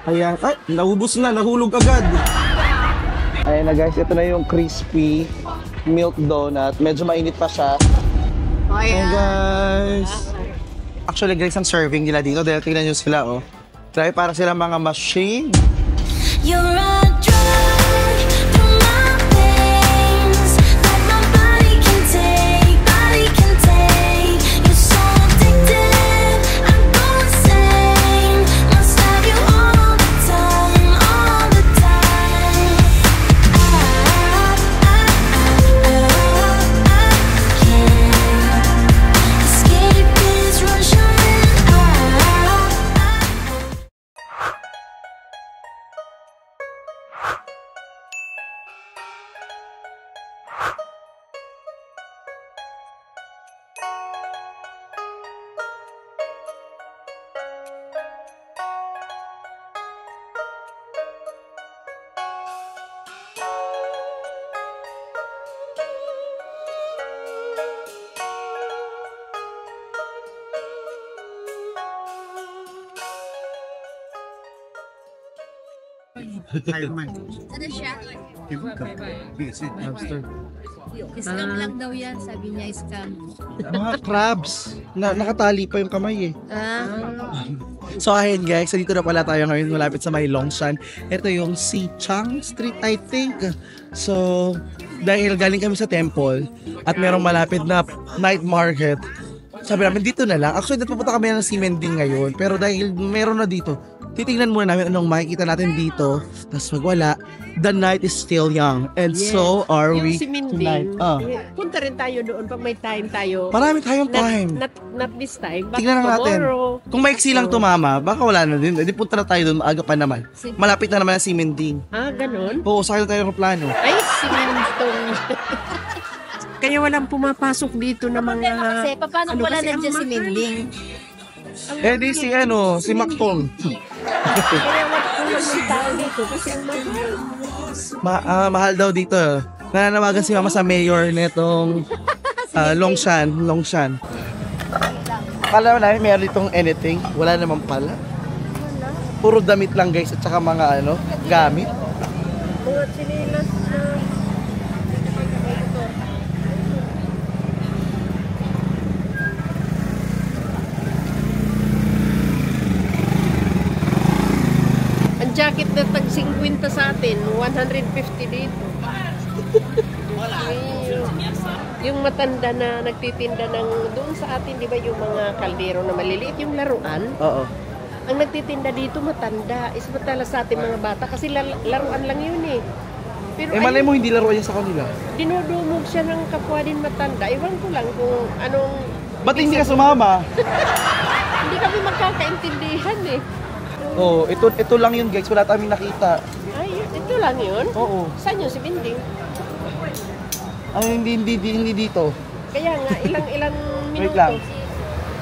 Ayan. Ay, naubos na. Nahulog agad. Ayan na guys. Ito na yung crispy milk donut. Medyo mainit pa siya. Ayan guys. Actually guys, ang serving nila dito. Dahil tingnan nyo sila oh. Try para sila mga machine. You're a drug through my veins that my body can take, You're so addictive, I go insane. Must have you all the time, all the time. I can't escape this rush I'm in. Ano siya? Scam lang daw yan, sabi niya scam. Mga crabs. Nakatali pa yung kamay eh. So ayun guys, dito na pala tayo ngayon malapit sa may Longshan. Ito yung Sichang Street I think. So dahil galing kami sa temple at merong malapit na night market, sabi namin dito na lang. Actually pupunta kami ng Simending ngayon, pero dahil meron na dito, titingnan muna namin anong makikita natin dito. Tapos magwala, the night is still young. And so are we tonight. Punta rin tayo doon pag may time tayo. Marami tayong time. Not this time, but tingnan na natin. tomorrow. Kung maiksi lang tumama, baka wala na din. Hindi punta na tayo doon, maaga pa naman. Malapit na naman ang Simending. Ganun? Oo, sakay na tayo ng plano. Ay, simintong. Kaya walang pumapasok dito na mga... Kasi paano pala nandiyan si Mending? Di si si Macton. Kaya walang tao dito kasi ang mahal. Mahal daw dito. Nananawagan si mama sa mayor netong Longshan. Kala namin meron ditong anything. Wala naman pala. Puro damit lang guys at saka mga gamit. Mga chinilas na... Jacket na tag 50 sa atin, 150 dito. Yung matanda na nagtitinda ng doon sa atin, di ba yung mga kaldero na maliliit, yung laruan? Oo. Ang nagtitinda dito matanda, ismatala sa atin mga bata kasi laruan lang yun eh. Pero malay mo hindi laruan niya sa kanila. Dinudumog siya ng kapwa din matanda. Iwan ko lang kung anong... Ba't hindi ka sumama? Hindi kami magkakaintindihan eh. Oo, ito lang yun guys, wala tayong nakita. Ay, ito lang yun? Oo. Saan yun si Binding? Hindi dito. Kaya nga, ilang minuto. Wait lang.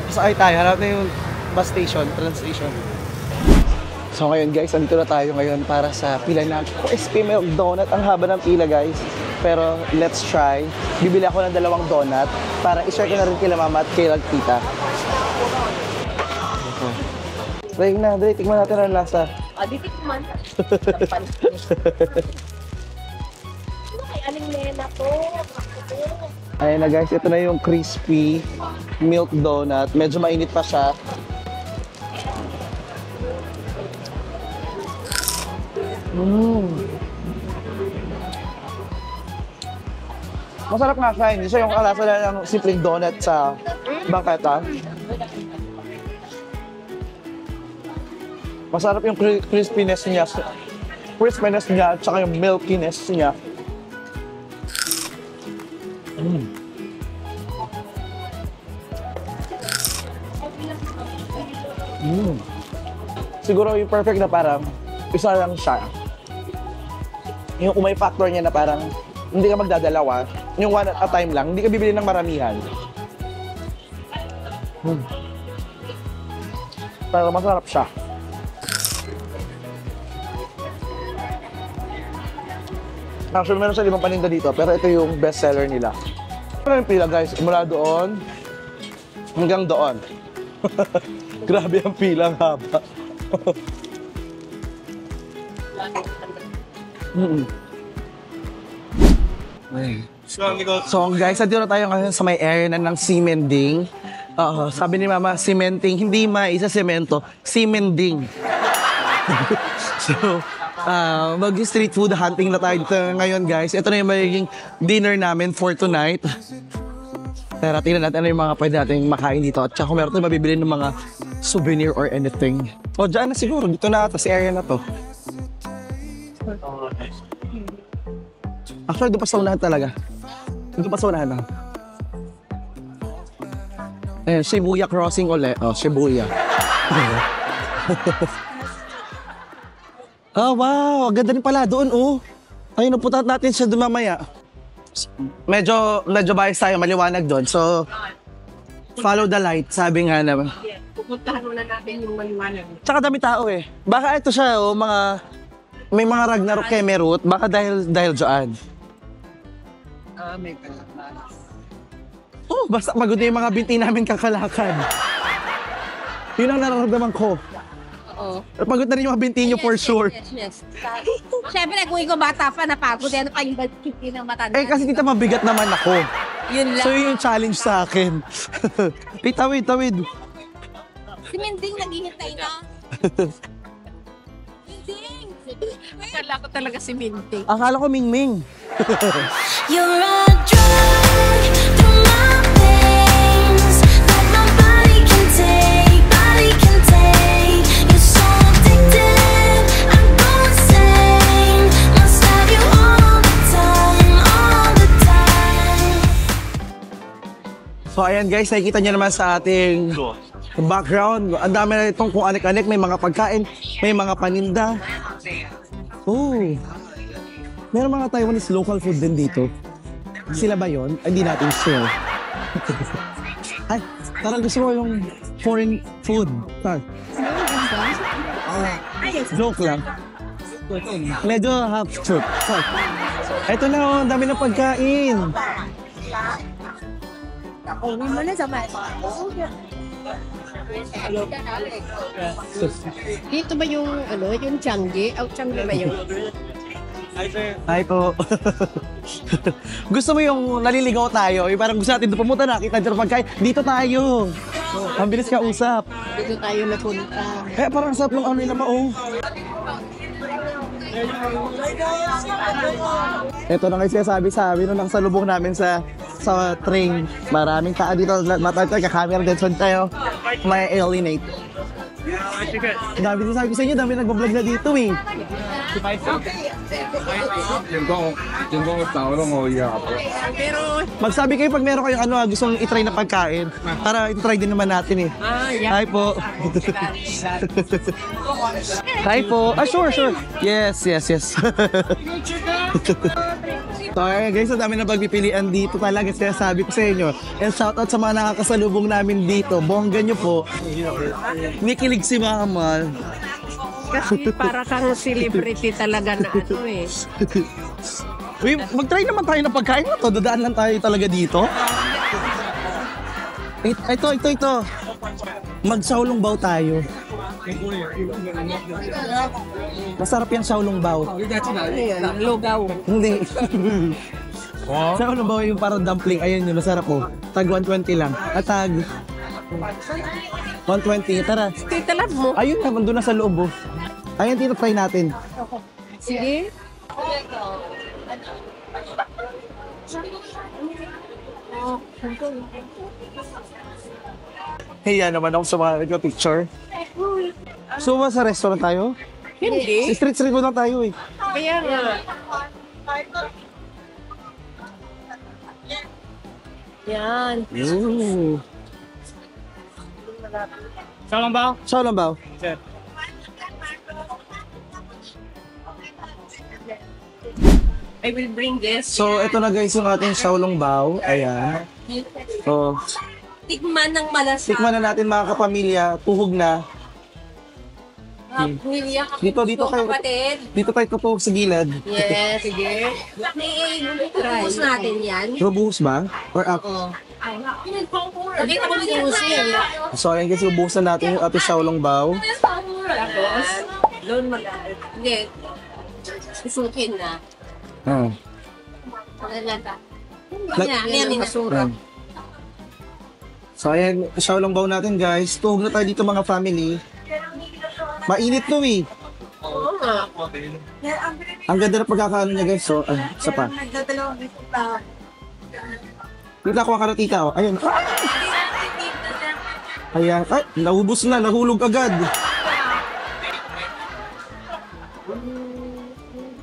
Pasakay tayo, harap na yung bus station, train station. So ngayon guys, andito na tayo ngayon para sa pila ng crispy milk donut. Ang haba ng pila guys. Pero let's try. Bibili ako ng 2 donut para i-share ko na rin kila mama at kila tita. Dre, tikman natin ang lasa. Di tikman. Kay Aling Lena to. Ayan na guys, ito na yung crispy milk donut. Medyo mainit pa siya. Masarap nga siya, hindi siya yung kalasa na ng simpleng donut sa bangketa. Masarap yung crispiness niya at saka yung milkiness niya. Siguro yung perfect na parang isa lang siya. Yung umay factor niya na parang hindi ka magdadalawa, yung one at a time lang, hindi ka bibili ng maramihan. Pero masarap siya. Actually, meron sa 5 paninda dito, pero ito yung best seller nila. Ano yung pila guys? Mula doon hanggang doon. Grabe ang pila, ang haba. So guys, dito na tayo ngayon sa may area na ng cementing. Sabi ni Mama, cementing, hindi isa semento, cementing. So, mag-street food hunting na tayo dito ngayon guys. Ito na yung magiging dinner namin for tonight. Tara, tingnan natin ano yung mga pwede natin makain dito. At saka kung meron tayo mabibili ng mga souvenir or anything. O, dyan na siguro. Dito na ata, sa area na to. Actually, doon pa sa unahan talaga. Doon pa sa unahan lang. Ayan, Shibuya crossing ulit. Oh, Shibuya. Oh, wow. Ang ganda rin pala doon, oh. Ayun, napunta natin siya doon mamaya. Medyo bias tayo, maliwanag doon. So, follow the light, sabi nga naman. Pupuntahan muna natin yung maliwanag. Tsaka dami tao eh. Baka ito siya, oh, may mga Ragnarok Kemerut, baka dahil dyan. May kalakal. Oh, basta magod na yung mga binti namin kakalakad. Yun ang nararamdaman ko. Oo. Pagod na rin yung mga binti nyo for sure. Yes. Siyempre, kung ikaw bata pa, napagod. Ano pa yung binti ng matanda? Eh, kasi tita mabigat naman ako. Yun lang. So, yun yung challenge sa akin. Hey, tawid. Si Mending naghihintay na. Mending! Akala ko talaga si Minty. Akala ko Mingming. You're a drug through my veins that my body can take, You're so addictive, I go insane. Must have you all the time. So, ayan guys, nakikita nyo naman sa ating background. Ang dami na itong kung anik-anik. May mga pagkain, may mga paninda. Oh, meron mga Taiwanese local food din dito. Sila ba yun? Hindi natin sure. Ay, parang gusto ko yung foreign food. Joke lang. Medyo half truth. Ito na, oh, ang dami ng pagkain. Uwi mo na sa mat. Dito ba yung, yung Changi? Changi ba yun? Hi po. Gusto mo yung naliligaw tayo? Yung parang gusto natin doon pumunta, nakita dito pagkain. Dito tayo. Ang bilis ka usap. Dito tayo napunta. Eh, parang sarap ng ano nila pa, oh. Ito na nga sabi nung nakasalubong namin sa train. Maraming tao dito. Matay kakamera din. Saan tayo? May alienate. Dami din sabi ko sa inyo, dami nagbablog na dito eh. Pero, Magsabi kayo pag meron kayong gustong itry na pagkain. Para itry din naman natin eh. yeah. Hi po. Hi po. Sure. Yes. So guys, ang dami na pagpipilian dito talaga. Kaya sabi ko sa inyo, and shoutout sa mga nakakasalubong namin dito. Bongga nyo po. Nikilig si Mama. Kasi para kang celebrity talaga na eh. Uy, mag-try naman tayo na pagkain mo to. Dadaan lang tayo talaga dito. Ito. Mag-Xiaolongbao tayo. Masarap yung Xiaolongbao. Lugaw. Hindi. Xiaolongbao yung parang dumpling. Ayun yun, masarap po. Tag 120 lang. At tag 120. Tara. Tita love mo. Ayun naman, doon na sa loob. Oh. Ayun, tito, try natin. Sige. Hiya naman ako sa mga nagpa-picture. So, sa restaurant tayo? Hindi. Street food lang tayo eh. Kaya nga. Yan. Ooh. Xiaolongbao. I will bring this. So, ito na guys yung ating Xiaolongbao. Ayan. So, Tikman ng malasap. tikman na natin mga kapamilya. Tuhog na. Pamilya, Dito kayo. kapatid. Dito tayo tutuhog sa gilid. Yes, sige. Ubus natin yan. Rubuhos ba? Or up? Nakita mo yung uso yan. So, ayan guys, ubusan natin yung ating Xiaolongbao. Tapos, Doon hindi. Susukin na. Malalata. Yan yung basura. So ayan, Xiaolongbao natin guys. Tuhog na tayo dito mga family. Mainit to eh. Oo nga. Ang ganda na pagkakaano niya guys. So, isa pa. Tita, kuha ka na tita. Oh. Ayun. Ayan. Ay, naubos na. Nahulog agad.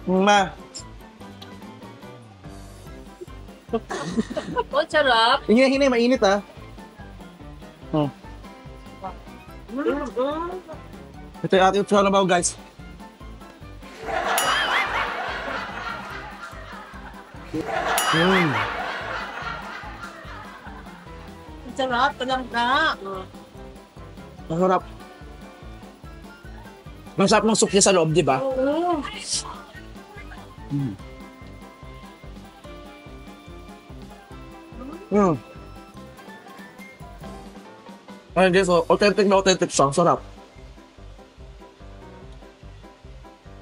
Ma. Oh, sarap. Hinay, mainit ah. Ito yung ating Xiaolongbao guys. Sarap talaga. Masarap. Masarap ng soup niya sa loob, di ba? Oo. Ayun guys, so, authentic na authentic siya. Sarap.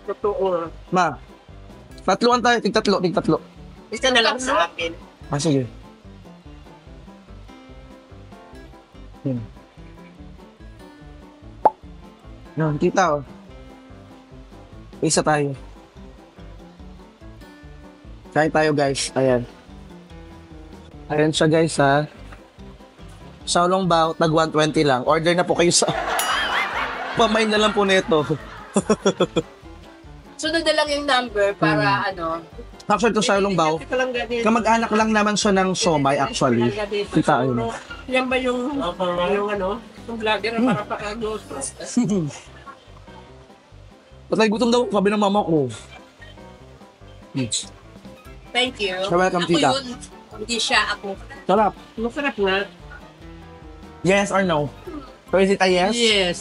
Totoo. Ma, tatluan tayo. Tig-tatlo. Isa na lang sa akin. Ah, sige. Yan, kita oh. Isa tayo. Kain tayo guys. Ayan. Ayan siya guys ha. Xiaolongbao, tag 120 lang. Order na po kayo sa... Pamain na lang po nito. Sunod na lang yung number para ano. Actually, ito Xiaolongbao. Kamag-anak lang naman siya ng siomai actually. Kita yun. Yan ba yung ano? Yung vlogger na para pakagos. Patay gutom daw, sabi ng mama ko. Thank you. You're welcome, tita. Ako yun. Hindi siya ako. Sarap. Masarap nga. Yes or no? So is it a yes? Yes.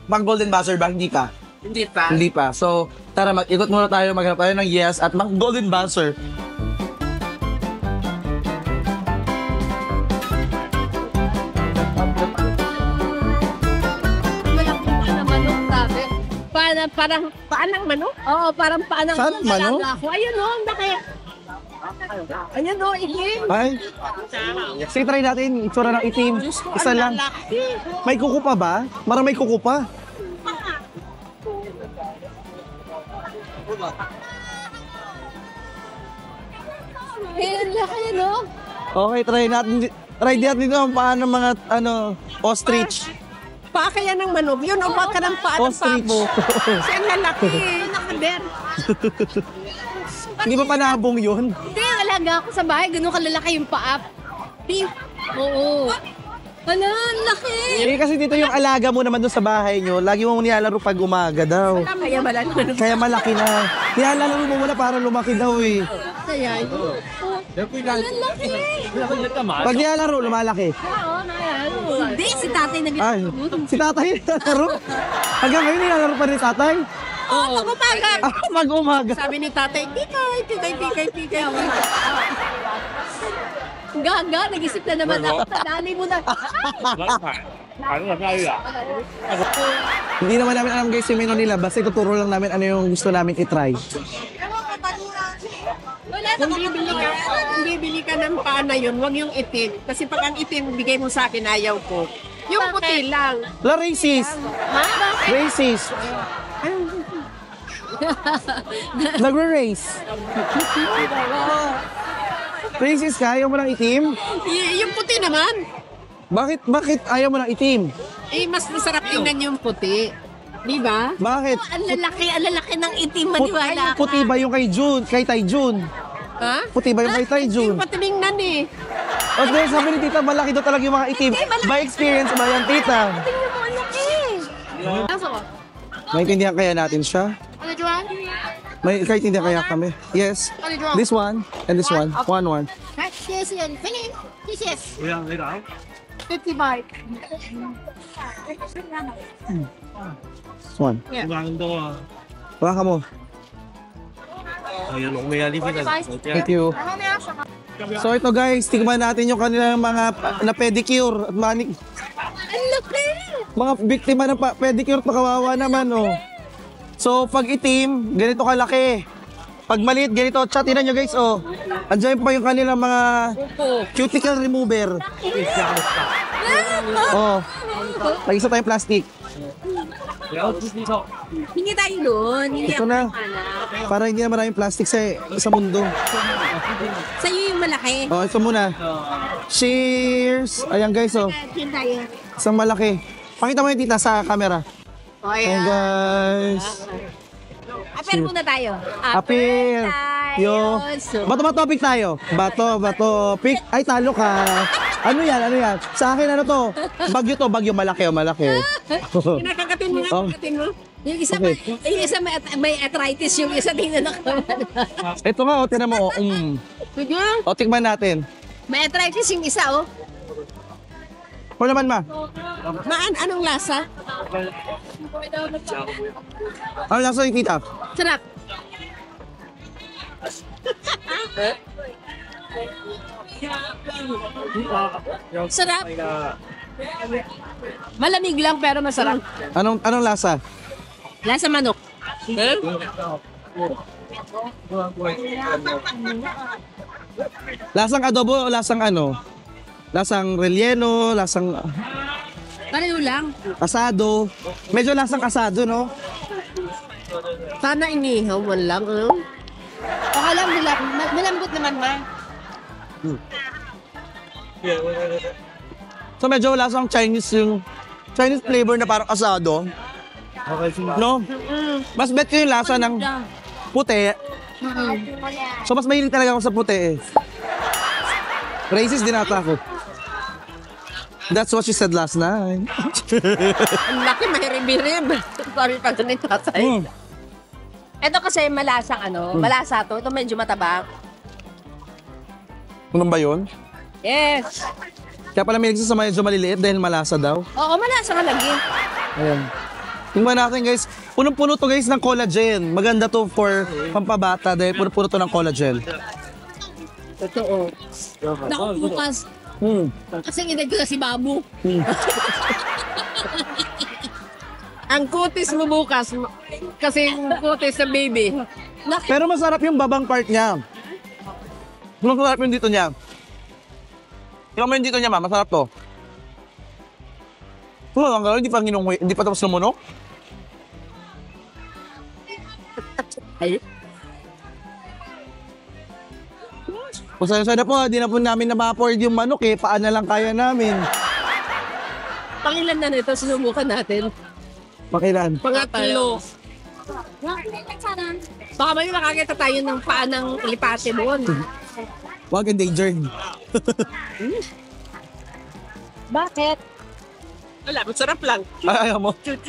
Pag golden buzzer ba, hindi pa? Hindi pa. Hindi pa. So, tara mag-ikot muna tayo, maghanap tayo ng yes at mag-golden buzzer. Parang paanang manok? Oo, parang paanang Paanang manok? Ako. Ayun o, laki. Ayun o, itim. Ay. Sige, try natin. Itsura ng itim. Isa lang. May kuko pa ba? Marang may kuko pa. Ayun, laki no? Okay, try natin. Try natin dito ang paa ng mga ostrich. Paa kaya ng manok. Yun o, baka ng paa ng Ostrich. pabo. Siya ang lalaki. Nakader. Hindi ba panabong yun? Hindi, alaga ako sa bahay. Ganun kalalaki yung paa. Oo. Ano, ang laki. Eh kasi dito yung alaga mo naman doon sa bahay nyo, lagi mo nilalaro pag umaga daw. Kaya malaki. Kaya malaki na. Nilalaro mo muna para lumaki daw eh. Kaya yun. Ang laki. Pag nilalaro, lumalaki. Hindi, si tatay nag- Ay, si tatay nilalaro. Hanggang ngayon nilalaro pa rin tatay. Oo, pag-umaga. Mag-umaga. Sabi ni tatay, tikay. Gaga, nag-isip na naman ako. Tadali mo na. Hindi naman namin alam guys yung menu nila. Basta ituturo lang namin ano yung gusto namin itry. Wala na Kung bibili ka ng paa na yun, wag yung itim. Kasi pag ang itim, bigay mo sa akin, ayaw ko. Yung puti lang. La racist. Racist. Nagre-race. Racist ka? Ayaw mo ng itim? Yung puti naman. Bakit ayaw mo ng itim? Eh, mas masarap tingnan yung puti. Di ba? Bakit? ang lalaki ng itim, Ay, maniwala ka. puti ba yung kay June? Kay Tay June? Ha? Puti ba yung kay Tay June? Yung patinignan eh. O dahil sabi ni tita, malaki daw talaga yung mga itim. By experience ba yan, tita? Tingnan mo, ang laki. Maintindihan kaya natin siya? Ano, Juan? May kaiintindihan kaya kami? Yes. This one and this one. One. Yes, yan. Finish. Yes. 50 baht. This one. Wala ka mo. Thank you. So ito guys, tignan natin yung kanilang mga na pedicure at manik. Ang laki. Mga biktima ng pedicure pa, kawawa naman, oh. So, pag itim, ganito kalaki. Pag maliit, ganito. Chat, tinan nyo guys, oh. Andiyan pa yung kanilang mga cuticle remover. Oh. Pag-isa tayong plastic. Hindi tayo doon. Hindi Ito na. Para hindi na maraming plastic sa mundo. Sa'yo yung malaki. Oh, ito muna. Cheers! Ayan guys, oh. Isang malaki. Pakita mo yung tita sa camera. Ayan guys. Apel muna tayo. Apil. Yo. Bato topic tayo. Bato. Pick. Ay, talo ka. Ano yan? Sa akin, ano to? Bagyo malaki o malaki. Kinakakatin mo nga, Oh. kakatin mo. Yung isa, Okay. yung isa may arthritis, yung isa tingnan na Ito nga, oh, tinan mo, oh. O, tikman natin. May arthritis yung isa, oh. O naman, ma. Anong lasa? Ano lang sa yung tita? Sarap. Sarap. Malamig lang pero masarap. Anong lasa? Lasa manok. Lasang adobo o lasang ano? Lasang relleno, lasang Pareho lang. asado. Medyo lasang asado, no? Sana inihaw mo lang, ano? Baka lang malambot naman, ma. So medyo lasang Chinese yung Chinese flavor na parang asado. No? Mas bet ko yung lasa ng puti. So mas mahilig talaga ako sa puti eh. Racist din ata ako. That's what she said last night. Ang laki, mahirib-hirib. Sorry pa doon yung tatay. Ito kasi malasang malasa to. Ito medyo mataba. Ano ba yun? Yes. Kaya pala may nagsasama medyo maliliit dahil malasa daw. Oo, malasa ka lagi. Ayan. Tingnan natin guys. Punong-puno to guys ng collagen. Maganda to for pampabata dahil puno-puno to ng collagen. Totoo. Naku, bukas. Kasi edad ko na si Babu. Ang kutis mo bukas, kasi yung kutis sa baby. Pero masarap yung babang part niya. Masarap yung dito niya. Tingnan mo yung dito niya, ma. Masarap to. Hindi pa tapos lumunok. Ay. Pasaya-saya na po, di na po namin na-afford yung manok eh. Paan na lang kaya namin. Pangilan na nito, sinubukan natin. Pakilan. Pangatlo. Baka may makakita tayo ng paa ng lipate doon. Huwag endangered. Bakit? Wala, masarap lang. Ay, ayaw mo. Chut.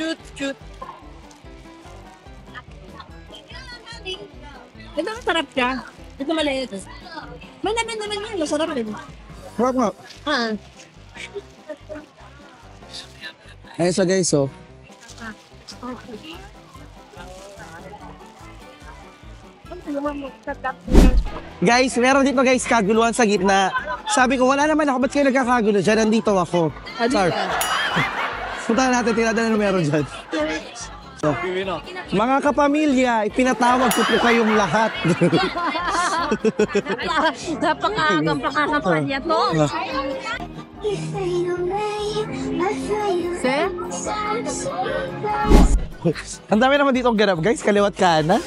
Ito masarap siya. Ito maliit. Malaman naman yan. Masarap din. Harap nga. Ayun sa guys, oh. Guys, meron dito guys, kaguluhan sa gitna. Sabi ko, wala naman ako. Ba't kayo nagkakagulo dyan? Nandito ako. Sorry. Punta natin, tingnan na meron dyan. So, mga kapamilya, ipinatawag ko po kayong lahat. Napakagang pakakampanya to. Sir? Ang dami naman dito ganap, guys. Kaliwat kanan.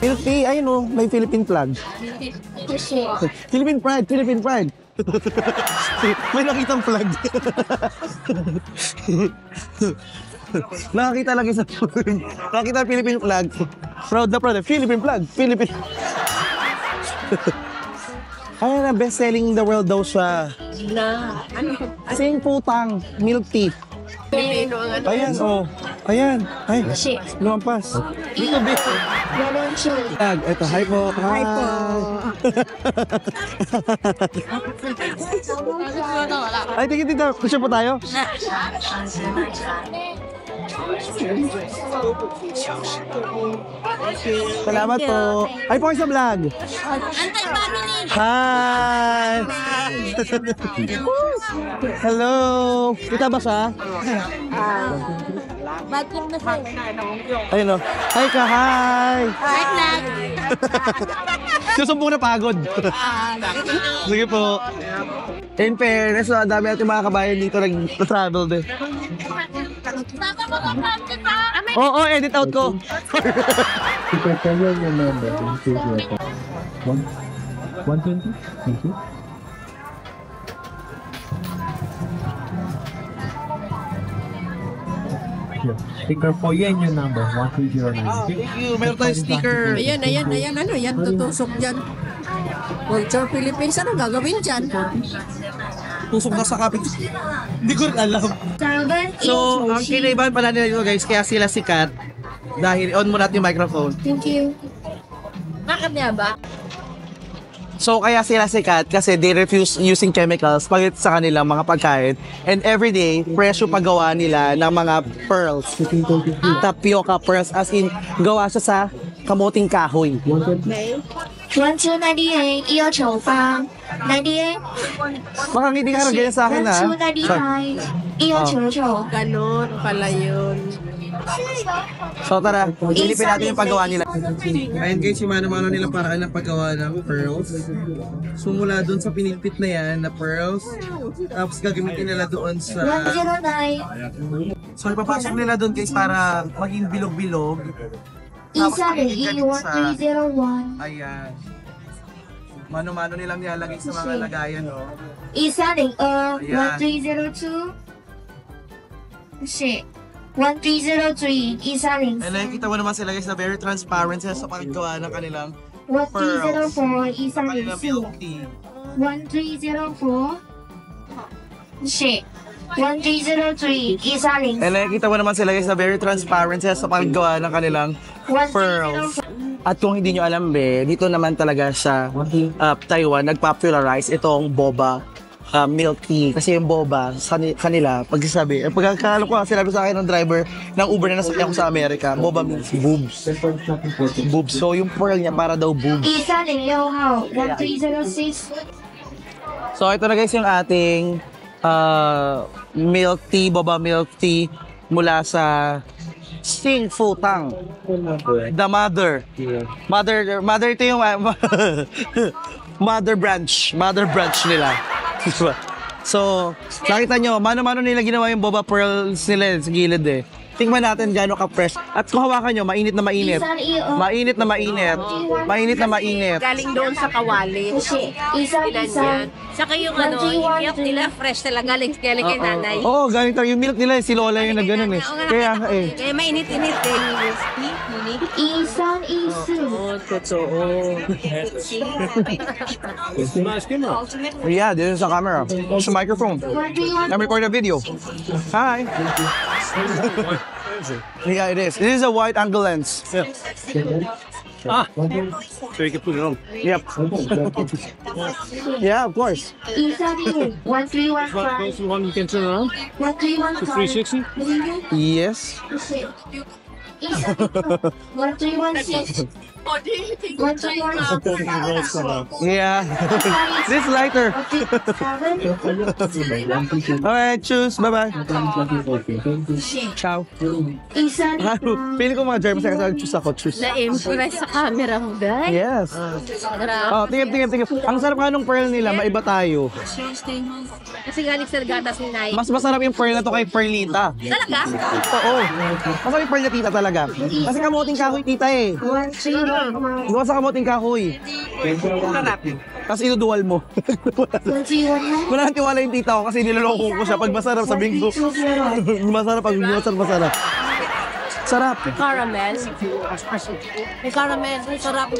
Philippine, ayun oh, may Philippine flag. Philippine Pride. May nakitang flag. Nakakita lagi sa nakita Philippine flag. Proud na Philippine flag. Ay na, best selling in the world daw siya. Ano? Sing putang, milk tea. Pilipino ang ano. Ayan oh. Ayan. Ay, lumampas. Dito, Vic. Ito, hi po. Hi po. Ay, tingin dito. Kusya po tayo. Salamat po. Ay po kayo sa vlog. Antay family! Hi! Hello! Kita ba siya? Bathroom na sa'yo. Ayun o. Hi ka, hi! Right back! Susumpong na pagod. Sige po. In fairness, ang dami natin mga kabayan dito nag-travel din. Oo, edit out ko. Sticker po yan yung number, 1309. Thank you. Meron tayong sticker. Ayan, ano, yan, tutusok dyan. Culture Philippines, ano gagawin dyan? Tusok na sa kapit. Hindi ko rin alam. So, ang kinaibahan pala nila dito guys, kaya sila sikat. Dahil on mo natin yung microphone. Thank you. Bakit niya ba? So, kaya sila sikat kasi they refuse using chemicals pag sa kanilang mga pagkain. And everyday, fresh yung paggawa nila ng mga pearls. Tapioca pearls. As in, gawa siya sa kamuting kahoy. 1298 要求方98 Baka hindi ka rin ganyan sa akin ha. 1298要求求 Ganon pala yun. So tara, silipin natin yung paggawa nila. Ayun guys, yung mano-mano nila paraan ng paggawa ng pearls. So mula doon sa pinipit na yan na pearls, tapos gagamitin nila doon sa... 109 So ipapasok nila doon guys para maging bilog-bilog. 1301 1301 Ayan. Mano-mano nilang nilalagay sa mga lagayan, no? 1302 1302是 1303 1304 And nakikita mo naman sila guys na very transparent sila sa paggawa ng kanilang 1304 kanilang milk 1304 tea. 1304是 1303 1304 And nakikita mo naman sila guys na very transparent sila sa paggawa ng kanilang pearls. At kung hindi nyo alam dito naman talaga sa Taiwan nagpopularize itong boba milk tea. Kasi yung boba sa kanila, pagsasabi, pagkakalam ko, sinabi sa akin ng driver ng Uber na nasakyan ko sa Amerika, boba means boobs. Boobs. So yung pearl niya para daw boobs. 1306号 1306 So ito na guys yung ating milk tea, boba milk tea mula sa Sing Fu Tang. The mother. Mother ito yung mother branch nila. So, nakita nyo, mano-mano nila ginawa yung boba pearls nila sa gilid eh. Tingnan natin gaano ka-fresh. At kung hawakan nyo, mainit na mainit. Mainit na mainit. Mainit na mainit. Galing doon sa kawali. Ilan yan. Saka yung milk nila fresh talaga. Galing kay nanay. Oo, galing tayo. Yung milk nila, si Lola yung nagganon eh. Kaya nga eh. Kaya mainit-init eh. Yeah, this is a camera. It's a microphone. I'm recording a video. Hi. Yeah, it is. This is a wide angle lens. Yeah. So you can put it on. Yep. Yeah, of course. 1315 This one you can turn around 1315 360. Yes. 1316 1316 Yeah. This lighter. Alright, choose. Bye-bye. Ciao. Pili ko mga germs kasi choose ako. Choose. Na-impress sa camera mo, guys. Yes. Oh, tingin. Ang sarap nga nung pearl nila, maiba tayo. Kasi galing sa gatas ni Nay. Mas masarap yung pearl na to kay Perlita. Talaga? Oo. Masarap yung pearl na tita talaga. Kasi kamuting kahoy tita eh. Gawa sa kamuting kahoy. Tapos inuduwal mo. Wala nang tiwala yung tita ko kasi niloloko ko siya. Pag masarap, sabihin ko, masarap. Pag masarap. Sarap. Caramel. May caramel. May sarap.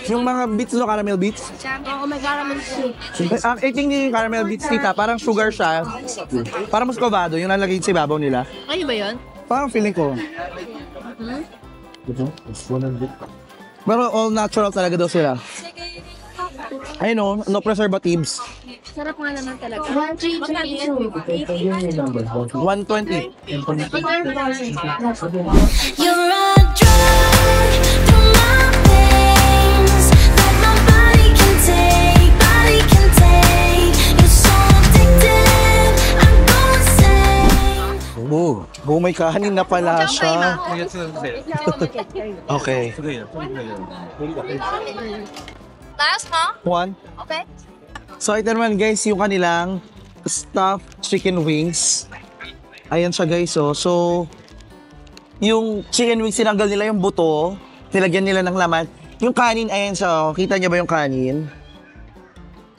Yung mga beets no, caramel beets. Oo, may caramel too. I think yung caramel beets tita, parang sugar siya. Parang muscovado, yung nalagay sa ibabaw nila. Ano ba yun? Parang feeling ko. Pero all natural talaga daw sila. I know, no preservatives. Sarap nga naman talaga. 1332. 120. You're a drug to my veins that my body can take, You're so addictive, I'm going insane. Oh, may kahanin na pala siya. Okay. Last, huh? One. Okay. So ito naman guys, yung kanilang stuffed chicken wings. Ayan siya guys, oh. So, yung chicken wings, sinanggal nila yung buto, nilagyan nila ng laman. Yung kanin, ayan siya, oh. Kita niyo ba yung kanin?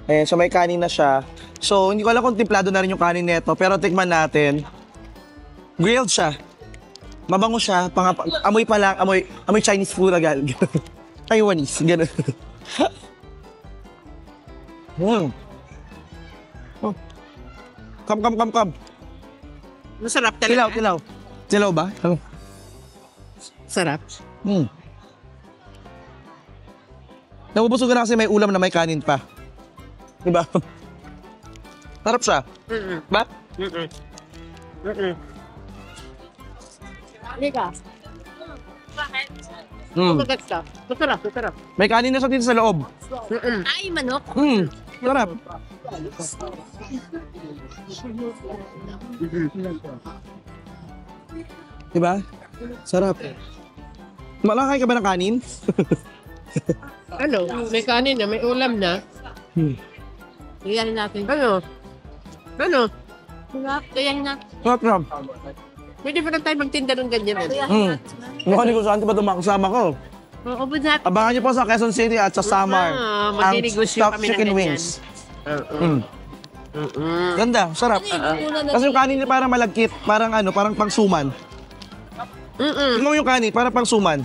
Ayan, so may kanin na siya. So, hindi ko alam kung timplado na rin yung kanin nito, pero tikman natin. Grilled siya. Mabango siya, amoy pa lang, amoy Chinese food agad. Taiwanese, gano'n. Oh. Kam. Masarap talaga. Tilaw ba? Sarap. Nabubusog na kasi may ulam na may kanin pa. Diba? Sarap siya. Ba? Halika. Masarap. May kanin na siya dito sa loob. Ay, manok. Sarap. Diba? Sarap. Malakay ka ba ng kanin? Ano? May kanin na, may ulam na. Iyan natin. Ano? Iyan na. Sarap. Pwede pa lang tayo magtinda ng ganyan. Mukhang ko saan ba ito makasama ko? Ubod natin. Abangan niyo po sa Quezon City at sa Samar. ang Magninegosyo stuffed kami ng chicken ganyan. wings. Ganda, sarap. Kasi yung kanin niya parang malagkit, parang pangsuman. Tingnan mo yung kanin, parang pangsuman.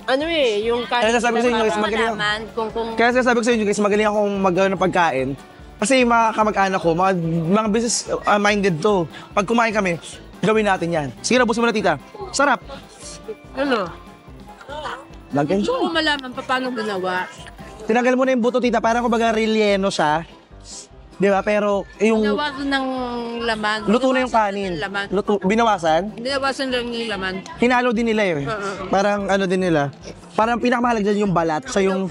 Ano yung kanin. Kaya sabi ko sa inyo guys, magaling ako. Malaman kung Kaya sabi ko sa inyo guys, magaling akong mag-ano ng pagkain. Kasi yung mga kamag-anak ko, mga business minded to. Pag kumain kami, gawin natin yan. Sige na, busin mo na tita. Sarap. Ano? Lagyan Gusto ko malaman pa paano ginawa. Tinanggal mo na yung buto tita, parang kumbaga relleno siya. Di ba? Pero yung Binawasan ng laman. luto na yung kanin. Laman. Binawasan? Binawasan lang yung laman. Hinalo din nila eh. Parang ano din nila. Parang pinakamahalaga dyan yung balat. Siya yung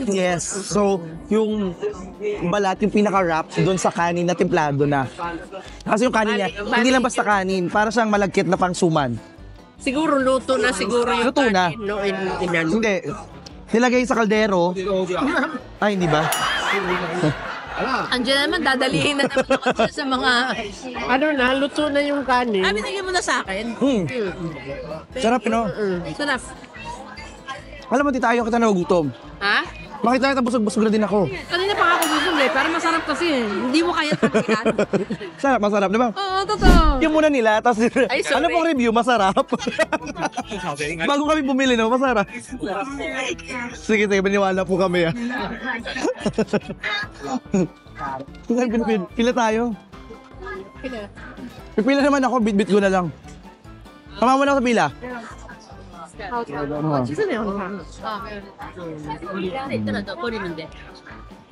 yes. So, yung balat, yung pinaka-wrap doon sa kanin na templado na. Kasi yung kanin niya, hindi lang basta kanin. Para siyang malagkit na pangsuman. Siguro luto na siguro yung Luto na. kanin. No, inano. Hindi. Nilagay sa kaldero. Ay, hindi ba? Andiyan naman, dadalihin na naman ako sa mga... Ano na, luto na yung kanin. binigyan mo na sa akin. Sarap, no? Sarap. Alam mo, tita, ayaw kita nagugutom. Ha? Makita kita, busog-busog na din ako. Kanina pa ako gutom para masarap kasi. Hindi mo kaya tumigan. Sarap, masarap, di ba? Oo, totoo. Yung muna nila, tapos Ay, sorry. ano pong review? Masarap. Bago kami bumili, no? Masarap. Sige, maniwala po kami, Pila tayo. Pipila naman ako, bit-bit ko na lang. Tama mo na ako sa pila.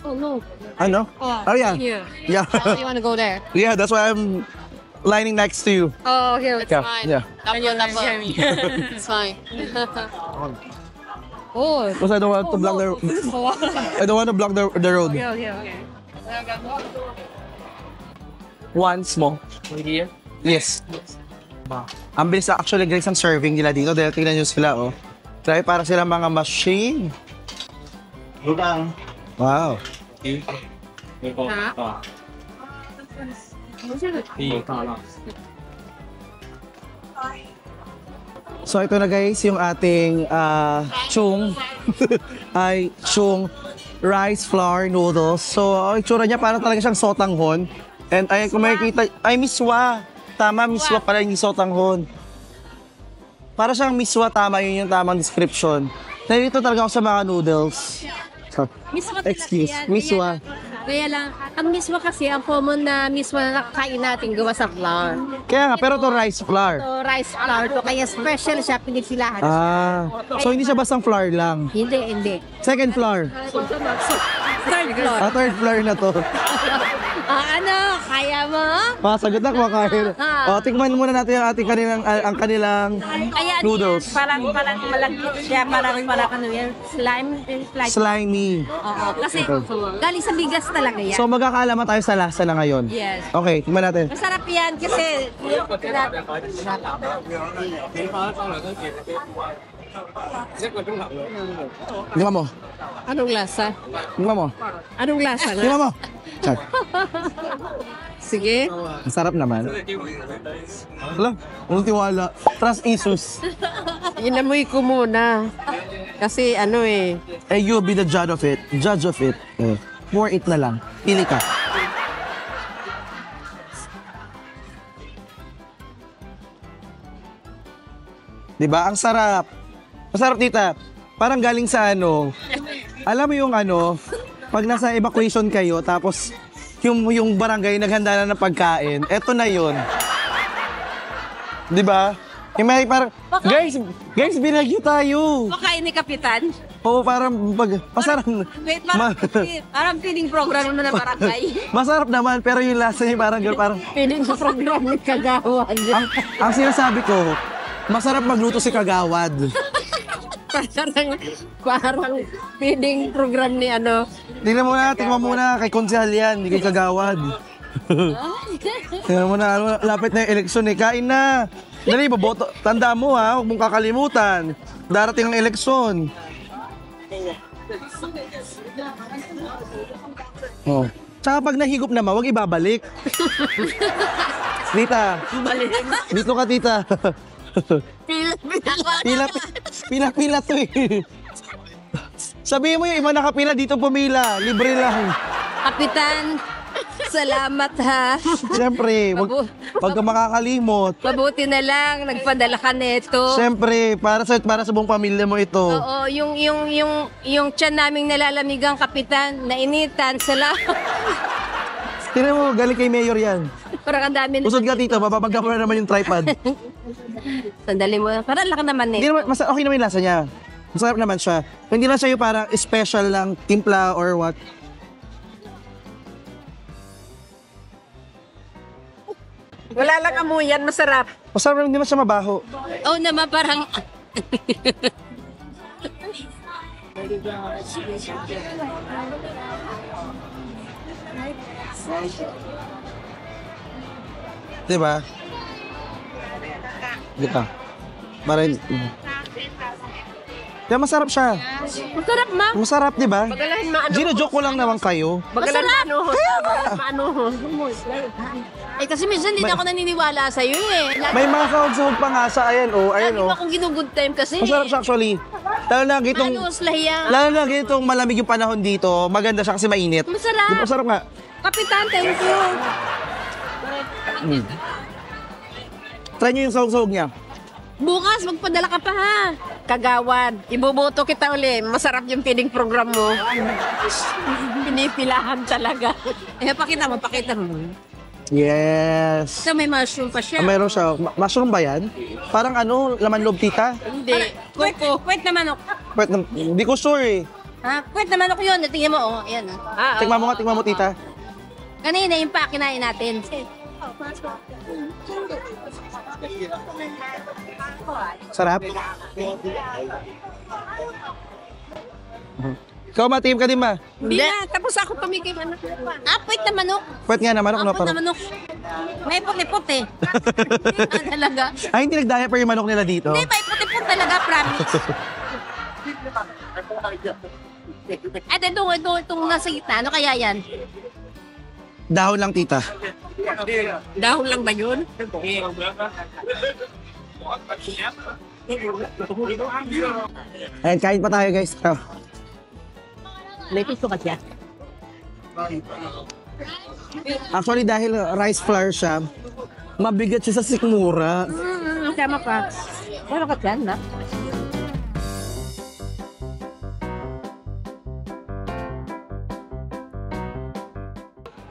Oh, no. Ano? Oh, yeah. Here. Yeah. You want to go there? Yeah, that's why I'm lining next to you. Oh, here. It's Yeah, fine. yeah. It's fine. Oh. Because I don't want to block I don't want to block the road. Okay. One small. Yes. Ang bilis na actually guys ang serving nila dito. Dahil tingnan nyo sila, oh. Try para sila mga machine. Wow. So ito na guys, yung ating chung ay chung rice flour noodles. So ang itsura niya parang talaga siyang sotanghon. And ay kung makikita, ay miswa. Tama, miswa pala yung sotanghon. Para siyang miswa, tama yun yung tamang description. Nalito talaga ako sa mga noodles. So, Miswa excuse, miswa. Kaya lang, ang miswa kasi, ang common na miswa na nakakain natin gawa sa flour. Kaya nga, pero to rice flour. So, rice flour to, kaya special siya, pinagsilahan. So hindi siya bastang flour lang. Hindi. Second flour. Third floor. Third flour na to. Ano? Kaya mo? Masagot na kumakain. Tikman muna natin ang ating kanilang Kaya noodles. parang malagkit siya, parang ano yan, Slimy. Oo, kasi galing sa bigas talaga yan. So magkakaalaman tayo sa lasa na ngayon. Yes. Okay, tikman natin. Masarap yan kasi Tikman mo. Anong lasa? Tikman mo. Anong lasa nga? Tikman mo. Chat. Sige. Masarap naman. Wala, walang tiwala. Trust Jesus. Inamoy ko muna. Kasi ano eh. You'll be the judge of it. Judge of it. Pour it na lang. Pili ka. Diba? Ang sarap. Masarap, tita. Parang galing sa ano. Alam mo yung ano, pag nasa evacuation kayo, tapos yung barangay naghanda na ng pagkain, eto na yun. Diba? Yung may parang, guys, binagyo tayo. makain ni Kapitan. Oo, parang masarap. Wait, parang feeding program na barangay. Masarap naman, pero yung lasa niya parang, Piling sa program ni Kagawad. ang sinasabi ko, masarap magluto si Kagawad. parang feeding program ni ano. Tingnan mo na, kay Konsehal yan, hindi kay Kagawad. Tingnan mo na, lapit na yung eleksyon eh, kain na. Dali, boboto. Tanda mo ha, huwag mong kakalimutan. Darating ang eleksyon. Oh. Tsaka pag nahigop naman, huwag ibabalik. Tita. Dito ka, tita. Pila to eh. Sabihin mo yung iba nakapila, dito pumila. Libre lang. Kapitan, salamat ha. Siyempre, wag ka makakalimot. Mabuti na lang, nagpadala ka nito. Siyempre, para sa buong pamilya mo ito. Oo, yung tiyan naming nalalamigang Kapitan, nainitan, salamat. Tingnan mo, galing kay Mayor yan. Parang ang dami na. Usod ka dito, mapapagka mo na naman yung tripod. Sandali mo, parang laki naman Hindi nito. naman, okay naman yung lasa niya. Masarap naman siya. Hindi lang siya yung parang special lang, timpla or what. Wala lang amoy yan, masarap. Masarap naman, hindi naman siya mabaho. Oo naman, parang Diba? Dito. Marin. Kaya masarap siya. masarap, ma'am. Masarap, diba? Bagalahin maano. Gino-joke ko lang naman kayo. Bagalan maano. Eh kasi minsan hindi na ako naniniwala sa'yo eh. May mga sahog-sahog pa nga sa ayan, oh. Ayan, Lagi oh. pa akong ginugood time kasi. Masarap siya actually. Lalo na gitong malamig yung panahon dito, maganda siya kasi mainit. Masarap. Diba, masarap nga. Kapitan, thank you. Try nyo yung sahog-sahog niya. Bukas, magpadala ka pa ha. Kagawad, iboboto kita uli. Masarap yung feeding program mo. Pinipilahan talaga. Pakita mo. Yes. So may mushroom pa siya. Meron siya. Mushroom ba yan? Parang ano, laman loob, tita? Hindi. Kwet na manok. Hindi ko sure eh. Ha? Kwet na manok yun. Tingnan mo, oh. Ayan. Oh. Tingnan mo, tita. Kanina yung kinain natin. Sarap. Ikaw, matim ka din, ma. Hindi na, tapos ako tumigil. Kwet na manok. Pwet nga na, manok na Kwet parang. na manok. May puti-put eh. Talaga. Ay, hindi nag-diaper yung manok nila dito. Hindi, may puti-put talaga, promise. At itong nasa gitna, ano kaya yan? Dahon lang, tita. Dahon lang ba yun? Ayan, kain pa tayo, guys. Oh. May piso ka siya. Actually, dahil rice flour siya, mabigat siya sa sikmura. Tama ka. Ano ka dyan, na?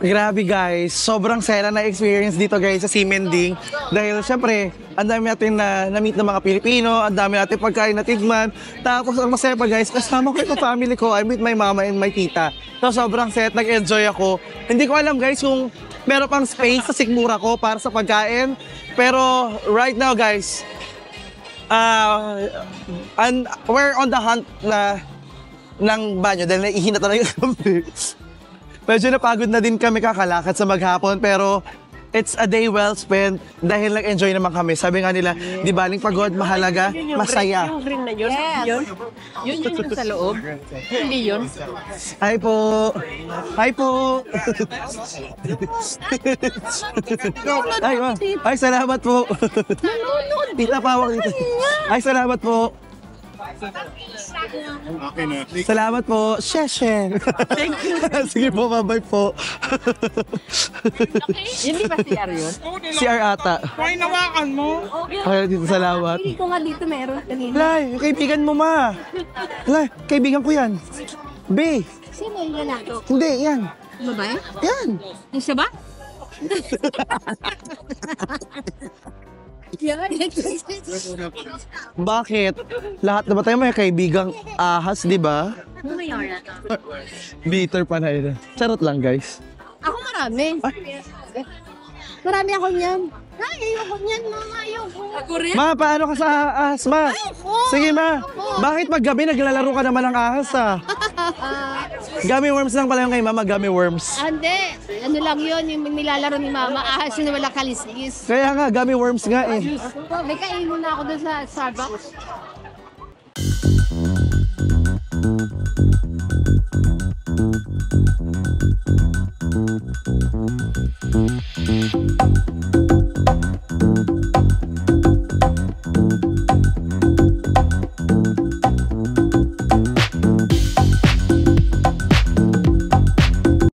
Grabe guys, sobrang saya na experience dito guys sa Simending. Dahil syempre, ang dami natin na-meet ng mga Pilipino, ang dami natin pagkain na tigman. Tapos ang masaya pa guys, kasama ko yung family ko, I'm with my mama and my tita. So sobrang saya at nag-enjoy ako. Hindi ko alam guys kung meron pang space sa sikmura ko para sa pagkain. Pero right now guys, and we're on the hunt ng banyo dahil naihina talaga kami. Medyo napagod na din kami kakalakad sa maghapon pero it's a day well spent dahil nag-enjoy naman kami. Sabi nga nila, di baling pagod, mahalaga, masaya. Yung green na yun? Yes. Yun yung sa loob? Hindi yun? Hi po! Hi po! Ay, ma. Ay, salamat po! Tita, pawak dito. Ay, salamat po! Salamat po. Sheshe. Thank you. Sige po, bye-bye po. Hindi ba CR yun? CR ata. Why nawakan mo? Ay, dito salamat. Hindi ko nga dito meron kanina. Lay, kaibigan mo ma. Lay, kaibigan ko yan. B. Sino yung lalaki? Hindi, yan. Babae? Yan. Yung isa ba? Yan. Bakit? Lahat na ba tayo may kaibigang ahas, di ba? Bitter pa na ito. Charot lang, guys. Ako marami. Marami ako niyan. Ay, ayoko niyan, mama. Ayoko. Ako rin? Ma, paano ka sa ahas, ma? Sige, ma. Bakit pag gabi naglalaro ka naman ng ahas, ah? Gummy worms lang pala yung kay mama, gummy worms. Hindi. Ano lang yun, yung nilalaro ni mama. Ahas yun na wala kaliskis. Kaya nga, gummy worms nga eh. May kainin na ako doon sa Starbucks.